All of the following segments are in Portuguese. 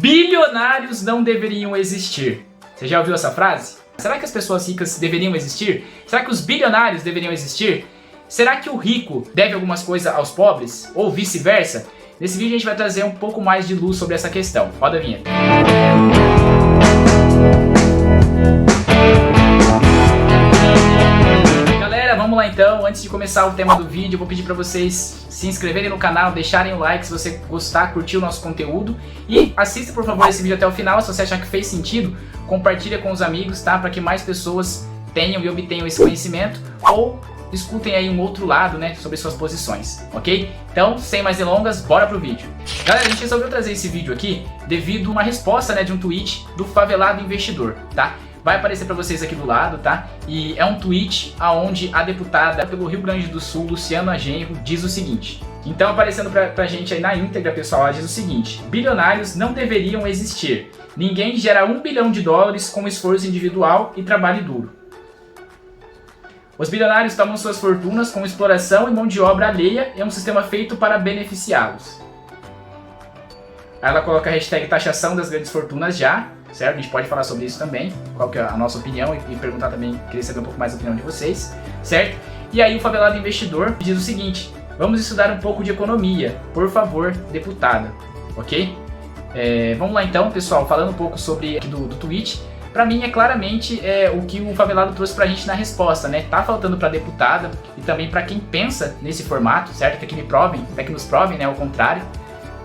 Bilionários não deveriam existir. Você já ouviu essa frase? Será que as pessoas ricas deveriam existir? Será que os bilionários deveriam existir? Será que o rico deve algumas coisas aos pobres? Ou vice-versa? Nesse vídeo a gente vai trazer um pouco mais de luz sobre essa questão. Roda a vinheta. Galera, vamos lá então. Antes de começar o tema do vídeo, eu vou pedir para vocês se inscreverem no canal, deixarem o like se você gostar, curtir o nosso conteúdo. E assista por favor esse vídeo até o final. Se você achar que fez sentido, compartilha com os amigos, tá? Para que mais pessoas tenham e obtenham esse conhecimento. Ou escutem aí um outro lado, né, sobre suas posições, ok? Então, sem mais delongas, bora pro vídeo. Galera, a gente resolveu trazer esse vídeo aqui devido a uma resposta, né, de um tweet do Favelado Investidor, tá? Vai aparecer para vocês aqui do lado, tá? E é um tweet aonde a deputada pelo Rio Grande do Sul, Luciana Genro, diz o seguinte. Então, aparecendo pra gente aí na íntegra, pessoal, ela diz o seguinte: bilionários não deveriam existir. Ninguém gera $1 bilhão com esforço individual e trabalho duro. Os bilionários tomam suas fortunas com exploração e mão de obra alheia em um sistema feito para beneficiá-los. Aí ela coloca a hashtag taxação das grandes fortunas já, certo? A gente pode falar sobre isso também, qual que é a nossa opinião e perguntar também, queria saber um pouco mais da opinião de vocês, certo? E aí o Favelado Investidor diz o seguinte: vamos estudar um pouco de economia, por favor, deputada, ok? Vamos lá então, pessoal, falando um pouco sobre aqui do tweet. Pra mim é claramente o que o Favelado trouxe pra gente na resposta, né? Tá faltando pra deputada e também pra quem pensa nesse formato, certo? Até que nos provem, né? Ao contrário.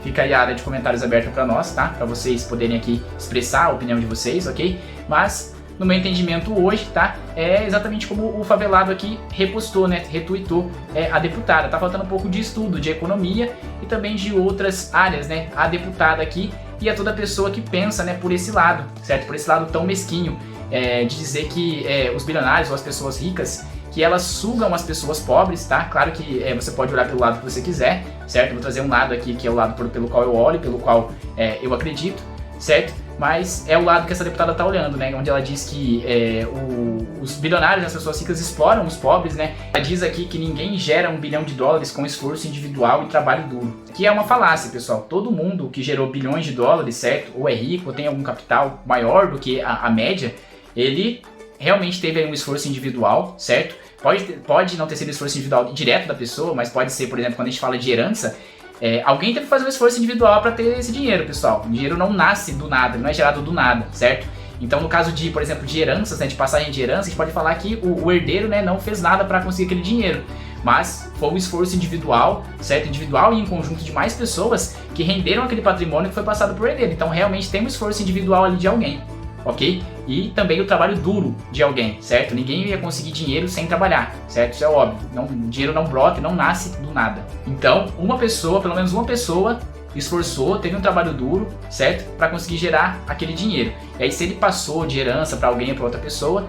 Fica aí a área de comentários aberta pra nós, tá? Pra vocês poderem aqui expressar a opinião de vocês, ok? Mas, no meu entendimento hoje, tá? É exatamente como o Favelado aqui repostou, né? Retweetou a deputada. Tá faltando um pouco de estudo, de economia e também de outras áreas, né? A deputada aqui e a toda pessoa que pensa, né, por esse lado, certo? Por esse lado tão mesquinho de dizer que os bilionários ou as pessoas ricas, que elas sugam as pessoas pobres, tá? Claro que você pode olhar pelo lado que você quiser, certo? Vou trazer um lado aqui que é o lado pelo qual eu olho, pelo qual eu acredito, certo? Mas é o lado que essa deputada tá olhando, né? Onde ela diz que os bilionários, as pessoas ricas exploram os pobres, né? Ela diz aqui que ninguém gera $1 bilhão com esforço individual e trabalho duro. Que é uma falácia, pessoal. Todo mundo que gerou bilhões de dólares, certo? Ou é rico, ou tem algum capital maior do que a média, ele realmente teve aí um esforço individual, certo? Pode não ter sido esforço individual direto da pessoa, mas pode ser, por exemplo, quando a gente fala de herança, alguém teve que fazer um esforço individual para ter esse dinheiro, pessoal. O dinheiro não nasce do nada, não é gerado do nada, certo? Então, no caso de, por exemplo, de heranças, né, de passagem de herança, a gente pode falar que o herdeiro, né, não fez nada para conseguir aquele dinheiro. Mas foi um esforço individual, certo? Individual e em conjunto de mais pessoas que renderam aquele patrimônio que foi passado por herdeiro. Então, realmente tem um esforço individual ali de alguém, ok? E também o trabalho duro de alguém, certo? Ninguém ia conseguir dinheiro sem trabalhar, certo? Isso é óbvio. Dinheiro não brota, não nasce do nada. Então, uma pessoa, pelo menos uma pessoa, esforçou, teve um trabalho duro, certo? Para conseguir gerar aquele dinheiro. E aí, se ele passou de herança para alguém ou para outra pessoa,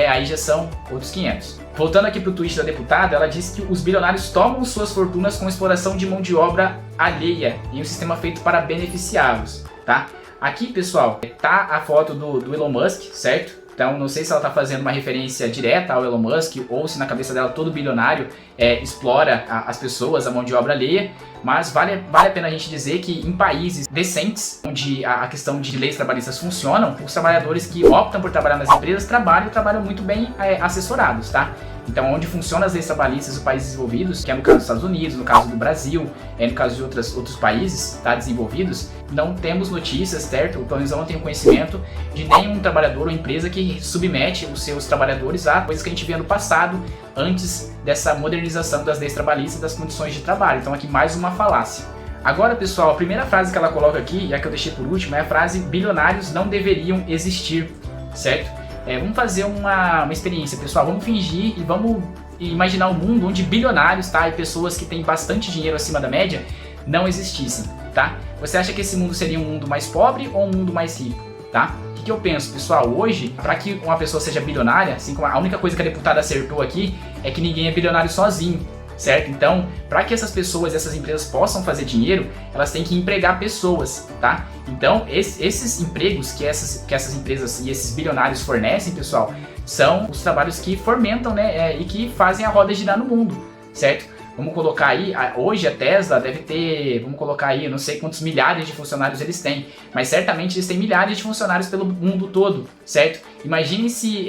aí já são outros 500. Voltando aqui pro tweet da deputada, ela diz que os bilionários tomam suas fortunas com exploração de mão de obra alheia em um sistema feito para beneficiá-los, tá? Aqui, pessoal, tá a foto do Elon Musk, certo? Então, não sei se ela tá fazendo uma referência direta ao Elon Musk ou se na cabeça dela todo bilionário explora as pessoas, a mão de obra alheia. Mas vale a pena a gente dizer que em países decentes, onde a questão de leis trabalhistas funcionam, os trabalhadores que optam por trabalhar nas empresas trabalham muito bem assessorados, tá? Então, onde funcionam as leis trabalhistas dos países desenvolvidos, que é no caso dos Estados Unidos, no caso do Brasil, no caso de outros países, tá, desenvolvidos, não temos notícias, certo? Pelo menos eu não tenho conhecimento de nenhum trabalhador ou empresa que submete os seus trabalhadores a coisas que a gente via no passado, antes dessa modernização das leis trabalhistas e das condições de trabalho. Então, aqui mais uma falácia. Agora, pessoal, a primeira frase que ela coloca aqui, e a que eu deixei por último, é a frase: bilionários não deveriam existir, certo? Vamos fazer uma experiência, pessoal. Vamos fingir e vamos imaginar um mundo onde bilionários, tá, e pessoas que têm bastante dinheiro acima da média não existissem, tá? Você acha que esse mundo seria um mundo mais pobre ou um mundo mais rico, tá? O que eu penso, pessoal? Hoje, para que uma pessoa seja bilionária, assim como a única coisa que a deputada acertou aqui é que ninguém é bilionário sozinho, certo? Então, para que essas pessoas, essas empresas possam fazer dinheiro, elas têm que empregar pessoas, tá? Então, esses empregos que essas empresas e esses bilionários fornecem, pessoal, são os trabalhos que fomentam, né, e que fazem a roda girar no mundo, certo? Vamos colocar aí, hoje a Tesla deve ter, vamos colocar aí, eu não sei quantos milhares de funcionários eles têm, mas certamente eles têm milhares de funcionários pelo mundo todo, certo? Imagine se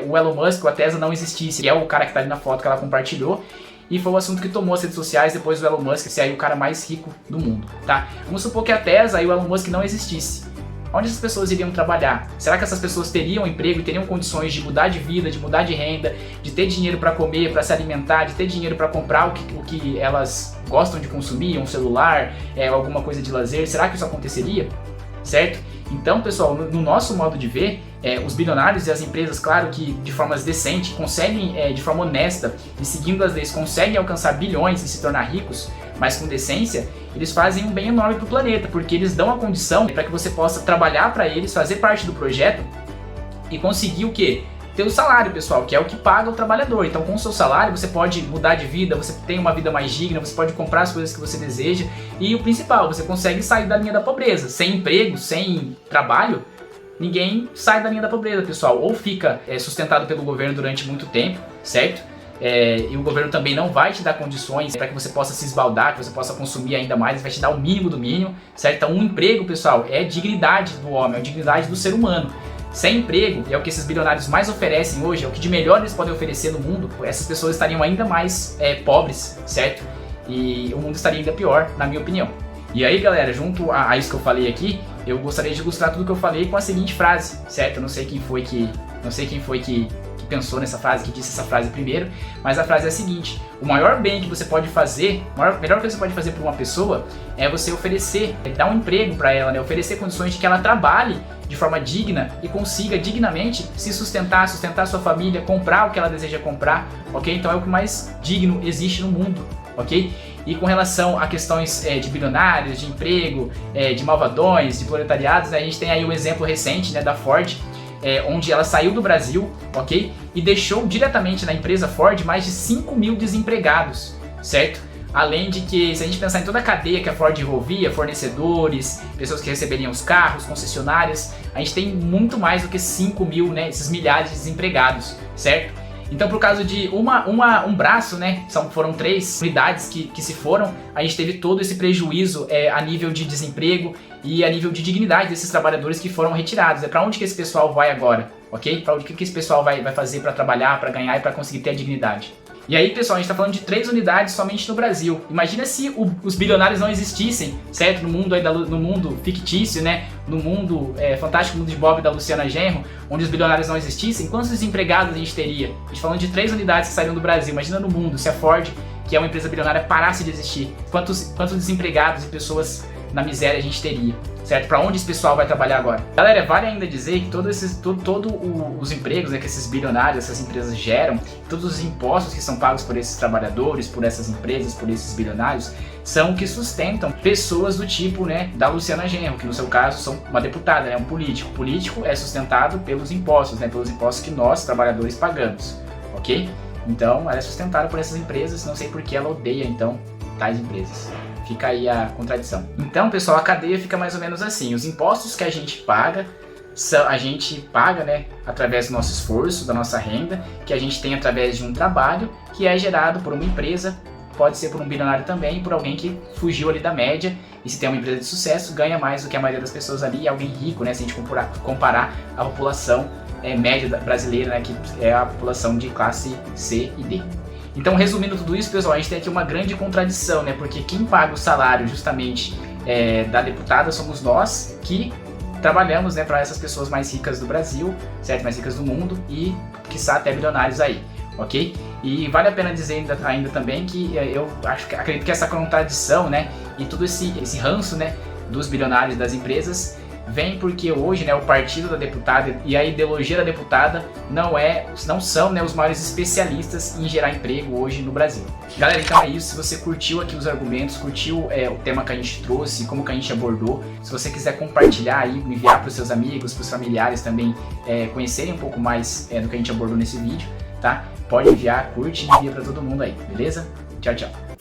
o Elon Musk ou a Tesla não existisse, que é o cara que tá ali na foto que ela compartilhou, e foi o assunto que tomou as redes sociais depois do Elon Musk ser aí o cara mais rico do mundo, tá? Vamos supor que a Tesla e o Elon Musk não existisse. Onde essas pessoas iriam trabalhar? Será que essas pessoas teriam emprego e teriam condições de mudar de vida, de mudar de renda, de ter dinheiro para comer, para se alimentar, de ter dinheiro para comprar o que elas gostam de consumir, um celular, alguma coisa de lazer? Será que isso aconteceria? Certo? Então, pessoal, no nosso modo de ver, os bilionários e as empresas, claro que de forma decente, conseguem, de forma honesta e seguindo as leis, conseguem alcançar bilhões e se tornar ricos, mas com decência, eles fazem um bem enorme para o planeta, porque eles dão a condição para que você possa trabalhar para eles, fazer parte do projeto e conseguir o quê? Ter o salário, pessoal, que é o que paga o trabalhador. Então, com o seu salário, você pode mudar de vida, você tem uma vida mais digna, você pode comprar as coisas que você deseja e o principal, você consegue sair da linha da pobreza. Sem emprego, sem trabalho, ninguém sai da linha da pobreza, pessoal. Ou fica sustentado pelo governo durante muito tempo, certo? E o governo também não vai te dar condições para que você possa se esbaldar, que você possa consumir ainda mais, vai te dar o mínimo do mínimo, certo? Então, um emprego, pessoal, é dignidade do homem, é dignidade do ser humano. Sem emprego, é o que esses bilionários mais oferecem hoje, é o que de melhor eles podem oferecer no mundo, essas pessoas estariam ainda mais pobres, certo? E o mundo estaria ainda pior, na minha opinião. E aí, galera, junto a isso que eu falei aqui, eu gostaria de ilustrar tudo que eu falei com a seguinte frase, certo? Eu não sei quem foi que pensou nessa frase, que disse essa frase primeiro, mas a frase é a seguinte: o maior bem que você pode fazer, a melhor coisa que você pode fazer para uma pessoa é você oferecer, dar um emprego para ela, né? Oferecer condições de que ela trabalhe de forma digna e consiga dignamente se sustentar sua família, comprar o que ela deseja comprar, ok? Então é o que mais digno existe no mundo, ok? E com relação a questões de bilionários, de emprego, de malvadões, de proletariados, né? A gente tem aí o exemplo recente, né, da Ford, onde ela saiu do Brasil, ok? E deixou diretamente na empresa Ford mais de 5 mil desempregados, certo? Além de que, se a gente pensar em toda a cadeia que a Ford envolvia, fornecedores, pessoas que receberiam os carros, concessionárias, a gente tem muito mais do que 5 mil, né, esses milhares de desempregados, certo? Então, por causa de um braço, né, foram 3 unidades que se foram, a gente teve todo esse prejuízo a nível de desemprego e a nível de dignidade desses trabalhadores que foram retirados. Para onde que esse pessoal vai agora, ok? Para onde que esse pessoal vai fazer para trabalhar, para ganhar e para conseguir ter a dignidade? E aí, pessoal, a gente está falando de 3 unidades somente no Brasil. Imagina se os bilionários não existissem, certo? No mundo, no mundo fictício, né? No mundo fantástico, mundo de Bob e da Luciana Genro, onde os bilionários não existissem, quantos desempregados a gente teria? A gente falando de 3 unidades que saíram do Brasil. Imagina no mundo, se a Ford, que é uma empresa bilionária, parasse de existir. Quantos desempregados e pessoas na miséria a gente teria, certo? Para onde esse pessoal vai trabalhar agora? Galera, vale ainda dizer que todos os empregos, né, que esses bilionários, essas empresas geram, todos os impostos que são pagos por esses trabalhadores, por essas empresas, por esses bilionários, são o que sustentam pessoas do tipo, né, da Luciana Genro, que no seu caso são uma deputada, né, um político. O político é sustentado pelos impostos, né, pelos impostos que nós, trabalhadores, pagamos, ok? Então, ela é sustentada por essas empresas, não sei por que ela odeia, então, tais empresas. Fica aí a contradição. Então, pessoal, a cadeia fica mais ou menos assim. Os impostos que a gente paga, né, através do nosso esforço, da nossa renda, que a gente tem através de um trabalho que é gerado por uma empresa, pode ser por um bilionário também, por alguém que fugiu ali da média, e se tem uma empresa de sucesso, ganha mais do que a maioria das pessoas ali, e alguém rico, né, se a gente comparar a população média brasileira, né, que é a população de classe C e D. Então, resumindo tudo isso, pessoal, a gente tem aqui uma grande contradição, né? Porque quem paga o salário justamente da deputada somos nós, que trabalhamos, né, para essas pessoas mais ricas do Brasil, certo? Mais ricas do mundo e, quiçá, até bilionários aí, ok? E vale a pena dizer ainda também que eu acredito que essa contradição, né, e todo esse ranço, né, dos bilionários, das empresas, vem porque hoje, né, o partido da deputada e a ideologia da deputada não são, né, os maiores especialistas em gerar emprego hoje no Brasil. Galera, então é isso. Se você curtiu aqui os argumentos, curtiu o tema que a gente trouxe, como que a gente abordou, se você quiser compartilhar aí, enviar para os seus amigos, para os familiares também conhecerem um pouco mais do que a gente abordou nesse vídeo, tá? Pode enviar, curte e envia para todo mundo aí, beleza? Tchau, tchau.